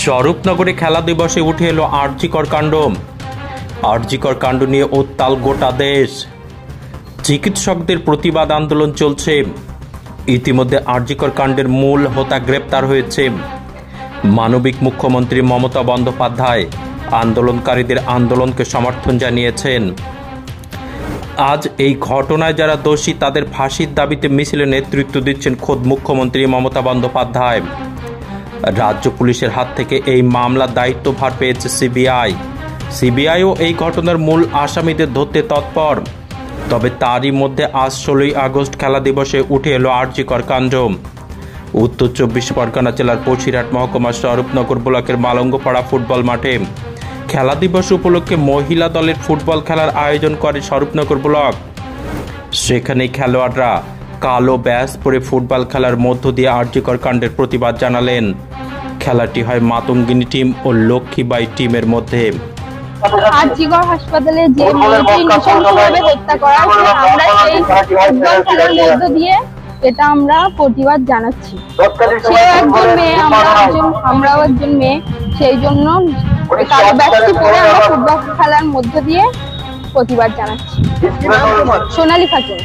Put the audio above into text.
স্বরূপনগরে খেলা দিবসে উঠে এলো আরজিকর কাণ্ড। আরজিকর কাণ্ড নিয়ে উত্তাল গোটা দেশ। চিকিৎসকদের প্রতিবাদ আন্দোলন চলছে। ইতিমধ্যে আরজিকর কাণ্ডের মূল হোতা গ্রেপ্তার হয়েছে। মানবিক মুখ্যমন্ত্রী মমতা বন্দ্যোপাধ্যায় আন্দোলনকারীদের আন্দোলনকে সমর্থন জানিয়েছেন। আজ এই ঘটনায় যারা দোষী তাদের ফাঁসির দাবিতে মিছিলে নেতৃত্ব দিচ্ছেন খোদ মুখ্যমন্ত্রী মমতা বন্দ্যোপাধ্যায়। রাজ্য পুলিশের হাত থেকে এই মামলার দায়িত্বভার পেয়েছে সিবিআইও এই ঘটনার মূল আসামিদের ধরতে তৎপর। তবে তারই মধ্যে আজ 16ই আগস্ট খেলা দিবসে উঠে এলো আরজিকর কাণ্ড। উত্তর 24 পরগনা জেলার বসিরহাট মহকুমার স্বরূপনগর ব্লকের মালঙ্গপাড়া ফুটবল মাঠে খেলা দিবস উপলক্ষে মহিলা দলের ফুটবল খেলার আয়োজন করে স্বরূপনগর ব্লক। সেখানে খেলোয়াড়রা কালো ব্যাজ পরে ফুটবল খেলার মধ্য দিয়ে আরজিকর কাণ্ডের প্রতিবাদ জানালেন। খেলাটি হয় মাতঙ্গিনী টিম ও লক্ষ্মীবাই টিমের মধ্যে। আরজিকর হাসপাতালে যে মেয়েটি নৃশংসভাবে হত্যা করা হয়েছে, আমরা সেই ফুটবল খেলার মধ্য দিয়ে এটা আমরা প্রতিবাদ জানাচ্ছি। সেও একজন মেয়ে, আমরাও একজন মেয়ে, সেই জন্য কালো ব্যাজটি পরে আমরা ফুটবল খেলার মধ্য দিয়ে প্রতিবাদ জানাচ্ছি। সোনালী খাতুন।